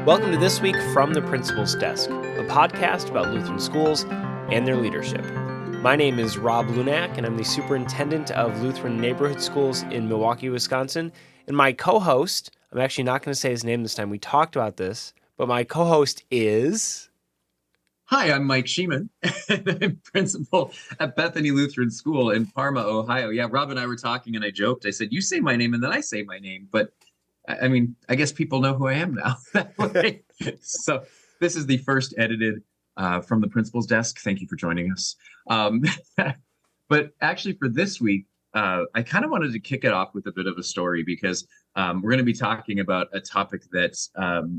Welcome to This Week from the Principal's Desk, a podcast about Lutheran schools and their leadership. My name is Rob Lunak, and I'm the superintendent of Lutheran neighborhood schools in Milwaukee, Wisconsin. And my co-host, I'm actually not going to say his name this time, we talked about this, but my co-host is... Hi, I'm Mike Sheeman, and I'm principal at Bethany Lutheran School in Parma, Ohio. Yeah, Rob and I were talking, and I joked. I said, "You say my name, and then I say my name." But I mean, I guess people know who I am now that way. So this is the first edited from the principal's desk. Thank you for joining us. Um, but actually, for this week, I kind of wanted to kick it off with a bit of a story because we're going to be talking about a topic that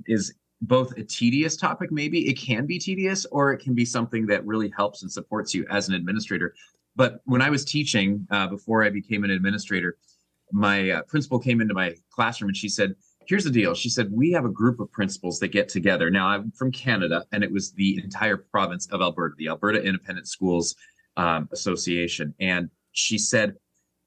is both a tedious topic, maybe it can be tedious, or it can be something that really helps and supports you as an administrator. But when I was teaching, before I became an administrator, my principal came into my classroom and she said, "Here's the deal." She said, "We have a group of principals that get together." Now, I'm from Canada, and it was the entire province of Alberta, the Alberta Independent Schools Association. And she said,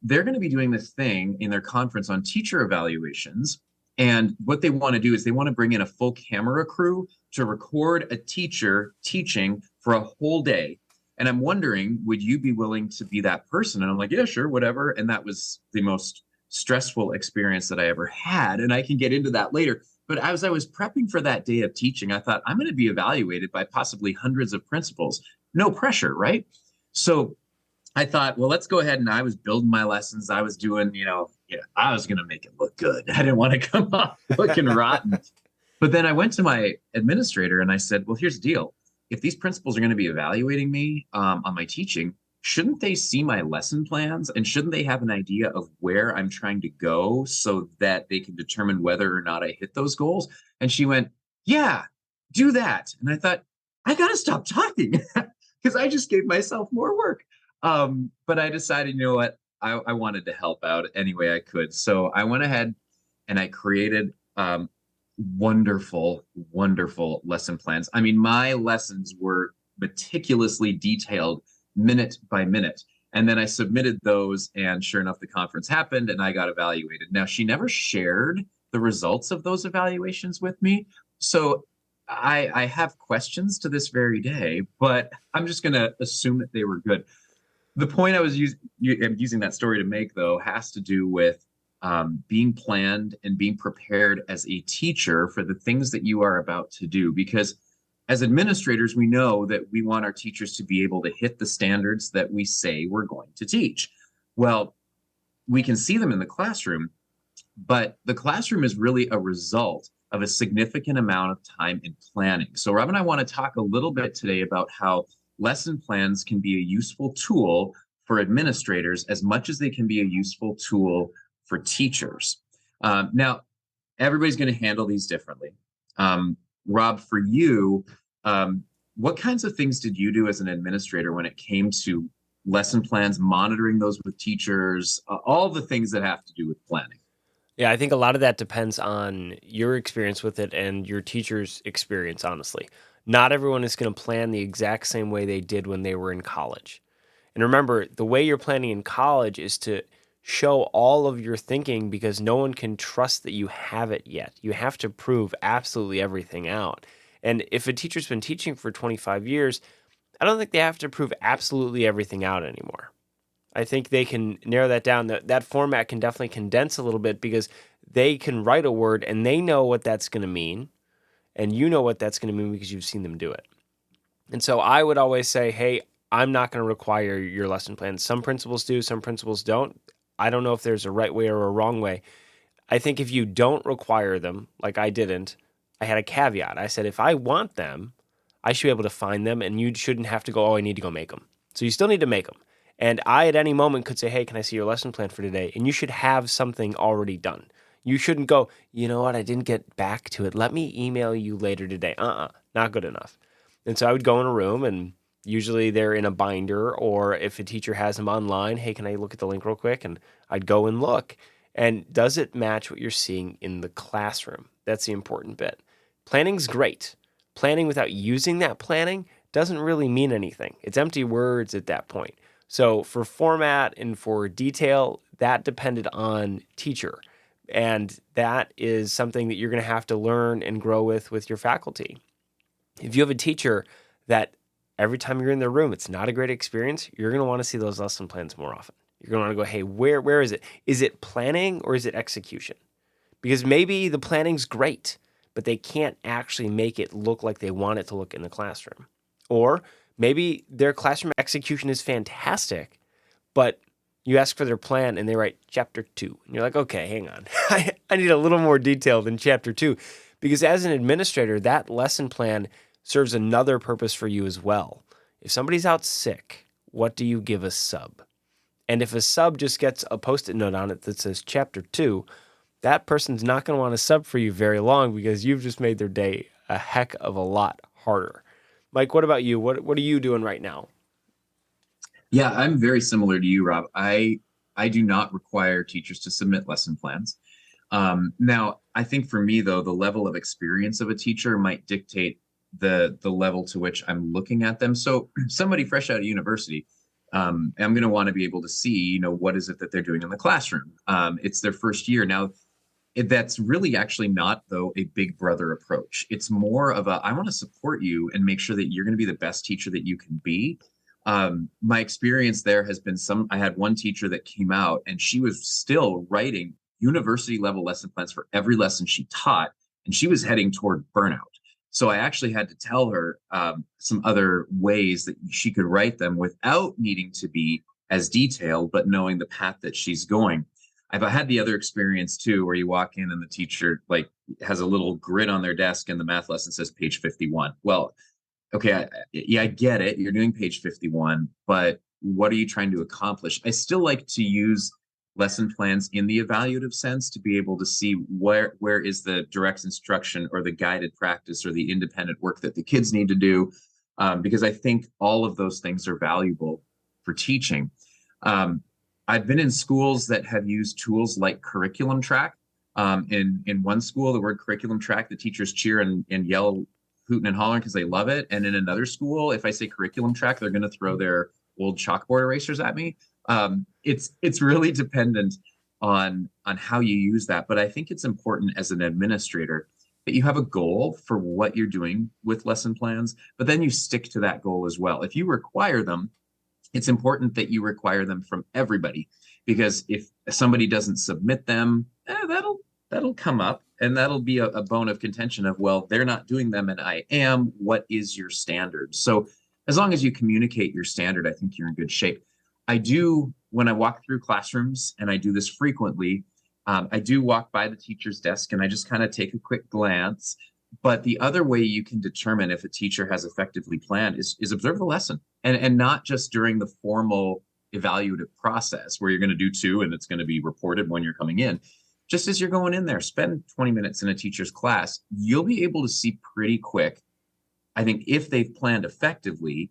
they're going to be doing this thing in their conference on teacher evaluations. And what they want to do is they want to bring in a full camera crew to record a teacher teaching for a whole day. And I'm wondering, would you be willing to be that person? And I'm like, yeah, sure, whatever. And that was the most stressful experience that I ever had. And I can get into that later. But as I was prepping for that day of teaching, I thought, I'm going to be evaluated by possibly hundreds of principals. No pressure, right? So I thought, well, let's go ahead. And I was building my lessons. I was doing, I was going to make it look good. I didn't want to come off looking rotten. But then I went to my administrator and I said, well, here's the deal. If these principals are going to be evaluating me on my teaching, shouldn't they see my lesson plans? And shouldn't they have an idea of where I'm trying to go so that they can determine whether or not I hit those goals? And she went, yeah, do that. And I thought, I got to stop talking because I just gave myself more work. But I decided, you know what, I wanted to help out any way I could. So I went ahead and I created wonderful, wonderful lesson plans. I mean, my lessons were meticulously detailed minute by minute. And then I submitted those, and sure enough, the conference happened and I got evaluated. Now, she never shared the results of those evaluations with me. So I have questions to this very day, but I'm just going to assume that they were good. The point I was using that story to make, though, has to do with being planned and being prepared as a teacher for the things that you are about to do. Because as administrators, we know that we want our teachers to be able to hit the standards that we say we're going to teach. Well, we can see them in the classroom, but the classroom is really a result of a significant amount of time in planning. So Rob and I want to talk a little bit today about how lesson plans can be a useful tool for administrators as much as they can be a useful tool for teachers. Now, everybody's going to handle these differently. Rob, for you, what kinds of things did you do as an administrator when it came to lesson plans, monitoring those with teachers, all the things that have to do with planning? Yeah, I think a lot of that depends on your experience with it and your teacher's experience, honestly. Not everyone is going to plan the exact same way they did when they were in college. And remember, the way you're planning in college is to show all of your thinking because no one can trust that you have it yet. You have to prove absolutely everything out. And if a teacher's been teaching for 25 years, I don't think they have to prove absolutely everything out anymore. I think they can narrow that down. That format can definitely condense a little bit because they can write a word and they know what that's going to mean. And you know what that's going to mean because you've seen them do it. And so I would always say, hey, I'm not going to require your lesson plan. Some principals do, some principals don't. I don't know if there's a right way or a wrong way. I think if you don't require them, like I didn't, I had a caveat. I said, if I want them, I should be able to find them, and you shouldn't have to go, oh, I need to go make them. So you still need to make them. And I, at any moment, could say, hey, can I see your lesson plan for today? And you should have something already done. You shouldn't go, you know what, I didn't get back to it. Let me email you later today. Not good enough. And so I would go in a room, and usually they're in a binder, or if a teacher has them online, hey, can I look at the link real quick? And I'd go and look. And does it match what you're seeing in the classroom? That's the important bit. Planning's great. Planning without using that planning doesn't really mean anything. It's empty words at that point. So for format and for detail, that depended on teacher. And that is something that you're going to have to learn and grow with your faculty. If you have a teacher that every time you're in their room, it's not a great experience, you're going to want to see those lesson plans more often. You're going to want to go, hey, where is it? Is it planning or is it execution? Because maybe the planning's great, but they can't actually make it look like they want it to look in the classroom. Or maybe their classroom execution is fantastic, but you ask for their plan and they write chapter 2. And you're like, okay, hang on. I need a little more detail than chapter 2. Because as an administrator, that lesson plan serves another purpose for you as well. If somebody's out sick, what do you give a sub? And if a sub just gets a post-it note on it that says chapter 2, that person's not going to want to sub for you very long because you've just made their day a heck of a lot harder. Mike, what about you? What are you doing right now? Yeah, I'm very similar to you, Rob. I do not require teachers to submit lesson plans. Now, I think for me though, the level of experience of a teacher might dictate the level to which I'm looking at them. So somebody fresh out of university, I'm going to want to be able to see, what is it that they're doing in the classroom. It's their first year now. That's really actually not though a big brother approach. It's more of a I want to support you and make sure that you're going to be the best teacher that you can be. My experience there has been I had one teacher that came out and she was still writing university level lesson plans for every lesson she taught, and she was heading toward burnout. So I actually had to tell her some other ways that she could write them without needing to be as detailed, but knowing the path that she's going. I've had the other experience too, where you walk in and the teacher like has a little grid on their desk and the math lesson says page 51. Well, okay, yeah, I get it. You're doing page 51, but what are you trying to accomplish? I still like to use lesson plans in the evaluative sense to be able to see where is the direct instruction or the guided practice or the independent work that the kids need to do, because I think all of those things are valuable for teaching. I've been in schools that have used tools like Curriculum Track. In one school, the word Curriculum Track, the teachers cheer and yell, hooting and hollering because they love it. And in another school, if I say Curriculum Track, they're going to throw their old chalkboard erasers at me. It's really dependent on how you use that. But I think it's important as an administrator that you have a goal for what you're doing with lesson plans, but then you stick to that goal as well. If you require them, it's important that you require them from everybody, because if somebody doesn't submit them, that'll come up and that'll be a bone of contention of, well, they're not doing them and I am. What is your standard? So as long as you communicate your standard, I think you're in good shape. I do, when I walk through classrooms, and I do this frequently, I do walk by the teacher's desk and I just kind of take a quick glance. But the other way you can determine if a teacher has effectively planned is observe the lesson, and not just during the formal evaluative process where you're going to do 2 and it's going to be reported when you're coming in. Just as you're going in there, spend 20 minutes in a teacher's class. You'll be able to see pretty quick, I think, if they've planned effectively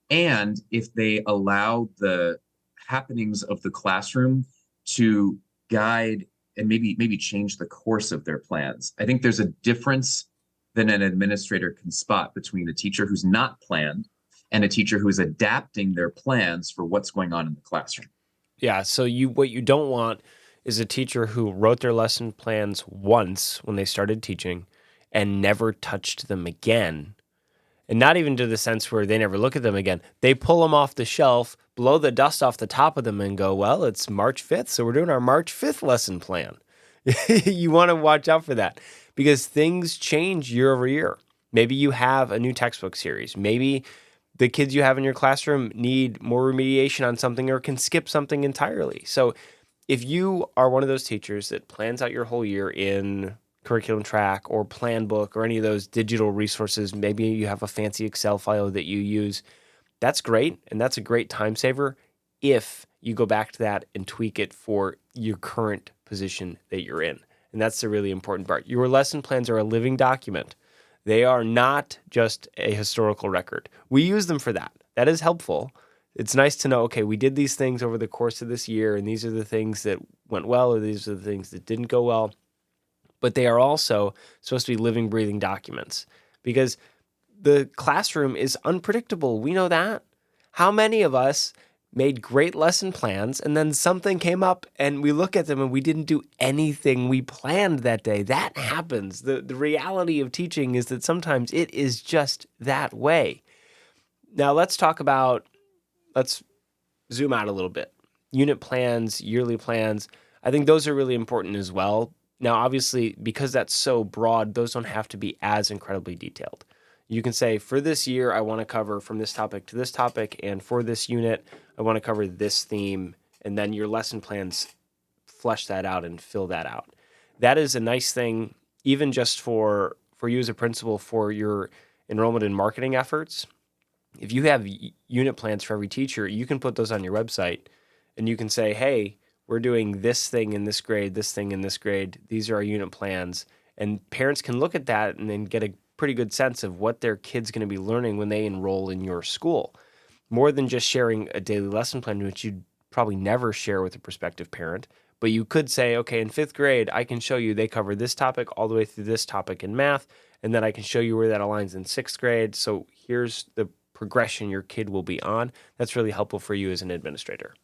and if they allow the happenings of the classroom to guide and maybe change the course of their plans. I think there's a difference than an administrator can spot between a teacher who's not planned and a teacher who is adapting their plans for what's going on in the classroom. Yeah, so what you don't want is a teacher who wrote their lesson plans once when they started teaching and never touched them again. And not even to the sense where they never look at them again. They pull them off the shelf, blow the dust off the top of them, and go, well, it's March 5th, so we're doing our March 5th lesson plan. You want to watch out for that because things change year over year. Maybe you have a new textbook series. Maybe the kids you have in your classroom need more remediation on something or can skip something entirely. So if you are one of those teachers that plans out your whole year in Curriculum Track or Planbook or any of those digital resources, maybe you have a fancy Excel file that you use, that's great. And that's a great time saver if you go back to that and tweak it for your current position that you're in. And that's the really important part. Your lesson plans are a living document. They are not just a historical record. We use them for that. That is helpful. It's nice to know, okay, we did these things over the course of this year, and these are the things that went well, or these are the things that didn't go well. But they are also supposed to be living, breathing documents because the classroom is unpredictable. We know that. How many of us made great lesson plans, and then something came up and we look at them and we didn't do anything we planned that day. That happens. The reality of teaching is that sometimes it is just that way. Now let's zoom out a little bit. Unit plans, yearly plans, I think those are really important as well. Now, obviously, because that's so broad, those don't have to be as incredibly detailed. You can say, for this year, I want to cover from this topic to this topic, and for this unit, I want to cover this theme, and then your lesson plans flesh that out and fill that out. That is a nice thing, even just for you as a principal, for your enrollment and marketing efforts. If you have unit plans for every teacher, you can put those on your website, and you can say, hey, we're doing this thing in this grade, this thing in this grade. These are our unit plans. And parents can look at that and then get a pretty good sense of what their kid's going to be learning when they enroll in your school. More than just sharing a daily lesson plan, which you'd probably never share with a prospective parent. But you could say, okay, in 5th grade, I can show you they cover this topic all the way through this topic in math. And then I can show you where that aligns in 6th grade. So here's the progression your kid will be on. That's really helpful for you as an administrator.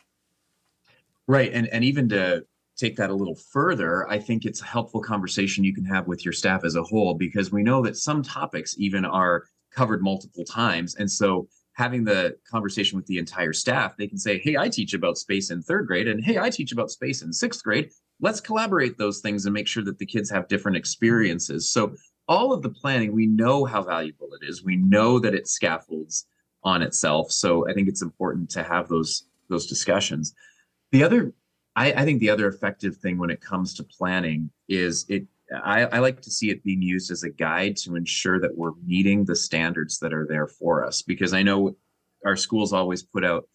Right. And even to take that a little further, I think it's a helpful conversation you can have with your staff as a whole, because we know that some topics even are covered multiple times. And so having the conversation with the entire staff, they can say, hey, I teach about space in 3rd grade, and hey, I teach about space in 6th grade. Let's collaborate those things and make sure that the kids have different experiences. So all of the planning, we know how valuable it is. We know that it scaffolds on itself. So I think it's important to have those discussions. The other, I think the other effective thing when it comes to planning is I like to see it being used as a guide to ensure that we're meeting the standards that are there for us. Because I know our schools always put out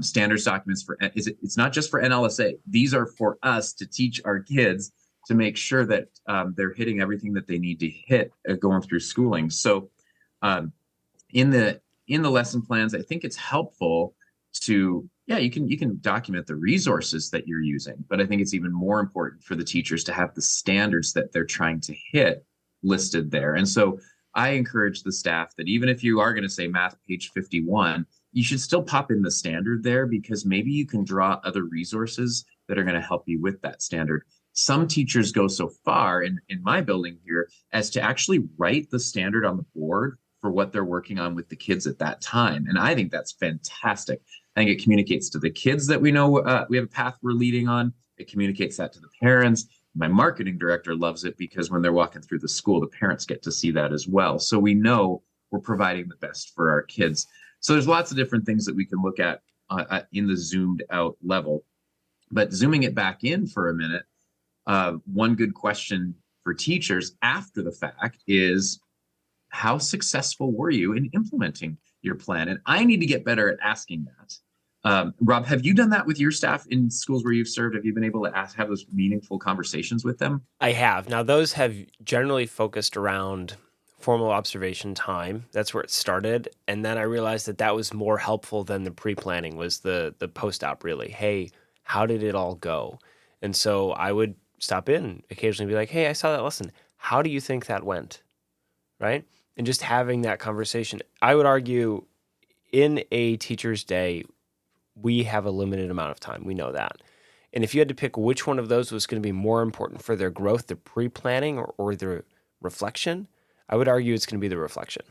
standards documents it's not just for NLSA. These are for us to teach our kids to make sure that they're hitting everything that they need to hit going through schooling. So in the lesson plans, I think it's helpful to, you can document the resources that you're using, but I think it's even more important for the teachers to have the standards that they're trying to hit listed there. And so I encourage the staff that even if you are going to say math page 51, you should still pop in the standard there, because maybe you can draw other resources that are going to help you with that standard. Some teachers go so far in my building here as to actually write the standard on the board for what they're working on with the kids at that time. And I think that's fantastic. I think it communicates to the kids that we know we have a path we're leading on. It communicates that to the parents. My marketing director loves it because when they're walking through the school, the parents get to see that as well. So we know we're providing the best for our kids. So there's lots of different things that we can look at in the zoomed out level. But zooming it back in for a minute, one good question for teachers after the fact is, how successful were you in implementing your plan? And I need to get better at asking that. Rob, have you done that with your staff in schools where you've served? Have you been able to have those meaningful conversations with them? I have. Now, those have generally focused around formal observation time. That's where it started. And then I realized that was more helpful than the pre-planning, was the post-op really. Hey, how did it all go? And so I would stop in occasionally and be like, hey, I saw that lesson. How do you think that went? Right? And just having that conversation. I would argue in a teacher's day, we have a limited amount of time. We know that. And if you had to pick which one of those was going to be more important for their growth, the pre-planning or the reflection, I would argue it's going to be the reflection.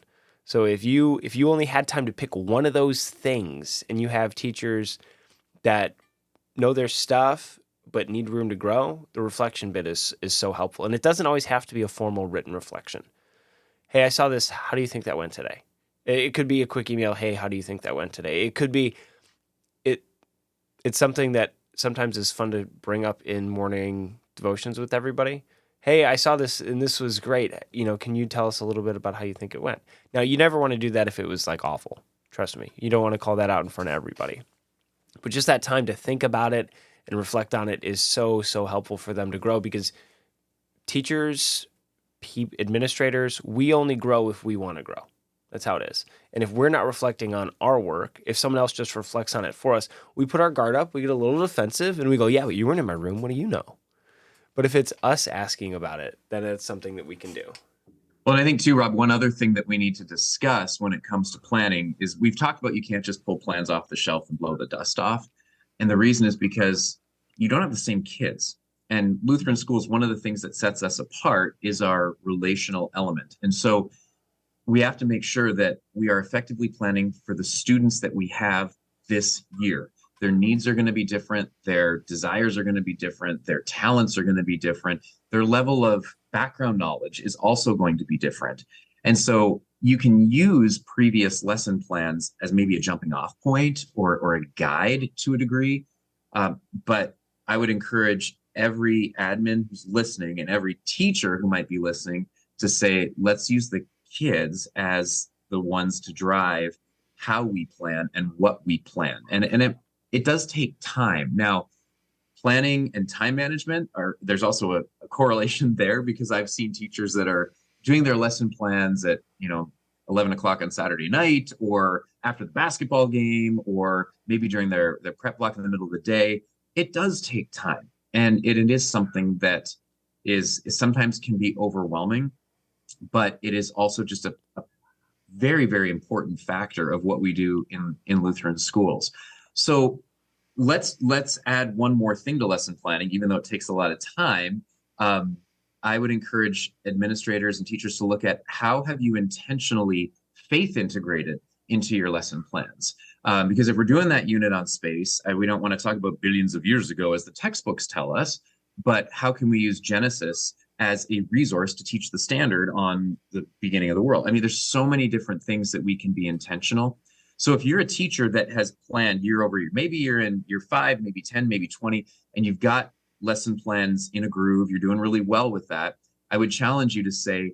So if you only had time to pick one of those things, and you have teachers that know their stuff but need room to grow, the reflection bit is so helpful. And it doesn't always have to be a formal written reflection. Hey, I saw this. How do you think that went today? It could be a quick email. Hey, how do you think that went today? It could be, it's something that sometimes is fun to bring up in morning devotions with everybody. Hey, I saw this and this was great. Can you tell us a little bit about how you think it went? Now, you never want to do that if it was like awful. Trust me. You don't want to call that out in front of everybody. But just that time to think about it and reflect on it is so, so helpful for them to grow, because teachers, administrators, we only grow if we want to grow. That's how it is. And if we're not reflecting on our work, if someone else just reflects on it for us, we put our guard up, we get a little defensive, and we go, yeah, but you weren't in my room. What do you know? But if it's us asking about it, then it's something that we can do. Well, and I think too, Rob, one other thing that we need to discuss when it comes to planning is we've talked about you can't just pull plans off the shelf and blow the dust off. And the reason is because you don't have the same kids. And Lutheran schools, one of the things that sets us apart is our relational element. And so we have to make sure that we are effectively planning for the students that we have this year. Their needs are going to be different, their desires are going to be different, their talents are going to be different, their level of background knowledge is also going to be different. And so you can use previous lesson plans as maybe a jumping off point or a guide to a degree. But I would encourage every admin who's listening and every teacher who might be listening to say, let's use the kids as the ones to drive how we plan and what we plan. And it does take time. Now, planning and time management are there's also a correlation there because I've seen teachers that are doing their lesson plans at 11 o'clock on Saturday night or after the basketball game or maybe during their prep block in the middle of the day. It does take time, and it is something that is sometimes can be overwhelming, but it is also just a very, very important factor of what we do in Lutheran schools. So let's add one more thing to lesson planning, even though it takes a lot of time. I would encourage administrators and teachers to look at how have you intentionally faith integrated into your lesson plans. Because if we're doing that unit on space, we don't want to talk about billions of years ago as the textbooks tell us, but how can we use Genesis as a resource to teach the standard on the beginning of the world? I mean, there's so many different things that we can be intentional. So if you're a teacher that has planned year over year, maybe you're in year 5, maybe 10, maybe 20, and you've got lesson plans in a groove, you're doing really well with that, I would challenge you to say,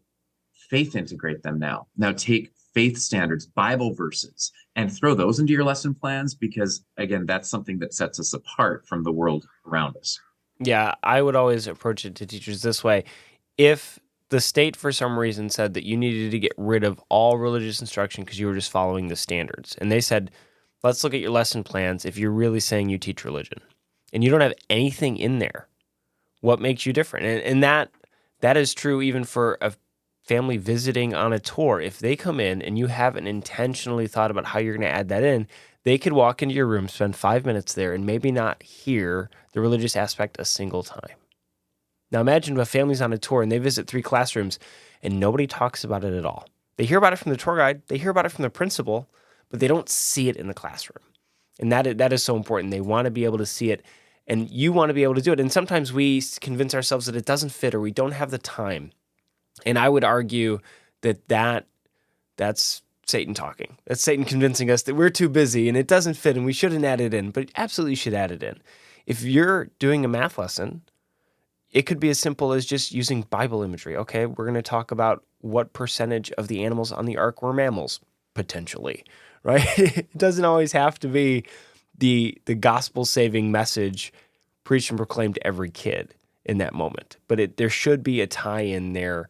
faith integrate them now. Now take faith standards, Bible verses, and throw those into your lesson plans because, again, that's something that sets us apart from the world around us. Yeah, I would always approach it to teachers this way. If the state, for some reason, said that you needed to get rid of all religious instruction because you were just following the standards, and they said, let's look at your lesson plans if you're really saying you teach religion, and you don't have anything in there, what makes you different? And that is true even for a family visiting on a tour. If they come in and you haven't intentionally thought about how you're going to add that in, they could walk into your room, spend 5 minutes there, and maybe not hear the religious aspect a single time. Now imagine if a family's on a tour and they visit 3 classrooms and nobody talks about it at all. They hear about it from the tour guide, they hear about it from the principal, but they don't see it in the classroom. And that is so important. They want to be able to see it, and you want to be able to do it. And sometimes we convince ourselves that it doesn't fit or we don't have the time. And I would argue that's Satan talking. That's Satan convincing us that we're too busy and it doesn't fit and we shouldn't add it in, but absolutely should add it in. If you're doing a math lesson, it could be as simple as just using Bible imagery. Okay, we're going to talk about what percentage of the animals on the ark were mammals, potentially, right? It doesn't always have to be the gospel-saving message preached and proclaimed to every kid in that moment. But there should be a tie-in there,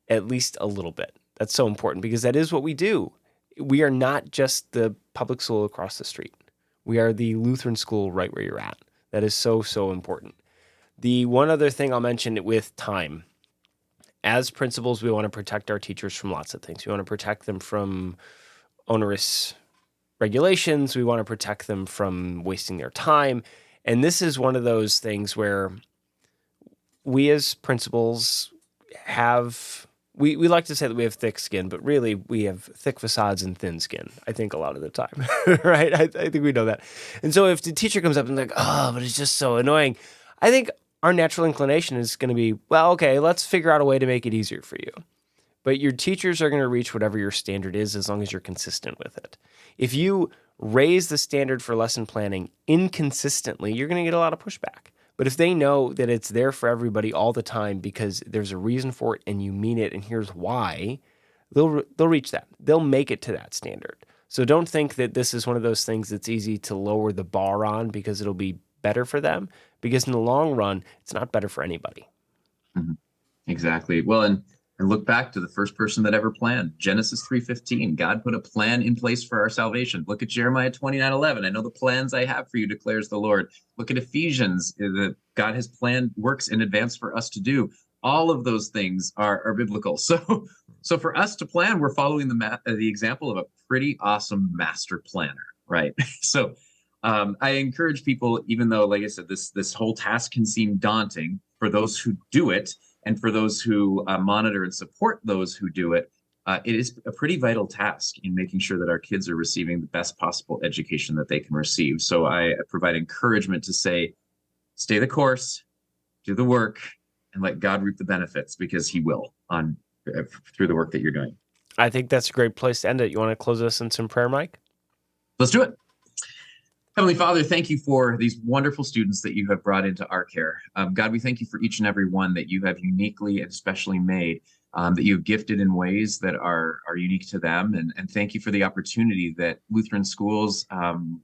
at least a little bit. That's so important because that is what we do. We are not just the public school across the street. We are the Lutheran school right where you're at. That is so, so important. The one other thing I'll mention with time, as principals, we want to protect our teachers from lots of things. We want to protect them from onerous regulations. We want to protect them from wasting their time. And this is one of those things where we as principals we like to say that we have thick skin, but really we have thick facades and thin skin, I think, a lot of the time, right? I think we know that. And so if the teacher comes up and like, oh, but it's just so annoying, I think our natural inclination is going to be, well, okay, let's figure out a way to make it easier for you. But your teachers are going to reach whatever your standard is as long as you're consistent with it. If you raise the standard for lesson planning inconsistently, you're going to get a lot of pushback. But if they know that it's there for everybody all the time because there's a reason for it and you mean it and here's why, they'll reach that. They'll make it to that standard. So don't think that this is one of those things that's easy to lower the bar on because it'll be better for them, because in the long run, it's not better for anybody. Mm-hmm. Exactly. Well, and look back to the first person that ever planned. Genesis 3:15. God put a plan in place for our salvation. Look at Jeremiah 29:11. I know the plans I have for you, declares the Lord. Look at Ephesians, that God has planned works in advance for us to do. All of those things are biblical. So So for us to plan, we're following the example of a pretty awesome master planner, right? So I encourage people, even though, like I said, this whole task can seem daunting for those who do it, and for those who monitor and support those who do it. It is a pretty vital task in making sure that our kids are receiving the best possible education that they can receive. So I provide encouragement to say, stay the course, do the work, and let God reap the benefits, because He will on through the work that you're doing. I think that's a great place to end it. You want to close us in some prayer, Mike? Let's do it. Heavenly Father, thank you for these wonderful students that you have brought into our care. God, we thank you for each and every one that you have uniquely and specially made, that you've gifted in ways that are unique to them. And thank you for the opportunity that Lutheran schools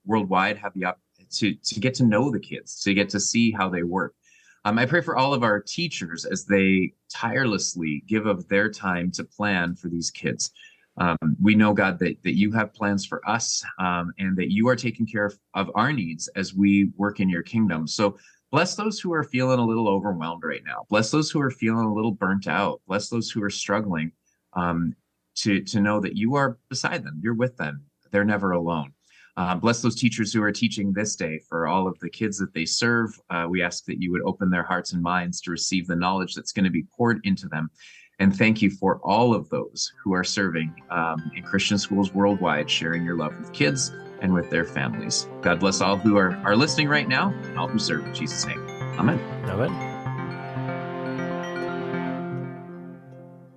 worldwide have to get to know the kids, to get to see how they work. I pray for all of our teachers as they tirelessly give of their time to plan for these kids. We know, God, that you have plans for us, and that you are taking care of our needs as we work in your kingdom. So bless those who are feeling a little overwhelmed right now. Bless those who are feeling a little burnt out. Bless those who are struggling, to know that you are beside them. You're with them. They're never alone. Bless those teachers who are teaching this day for all of the kids that they serve. We ask that you would open their hearts and minds to receive the knowledge that's going to be poured into them. And thank you for all of those who are serving in Christian schools worldwide, sharing your love with kids and with their families. God bless all who are listening right now, and all who serve in Jesus' name. Amen. Amen.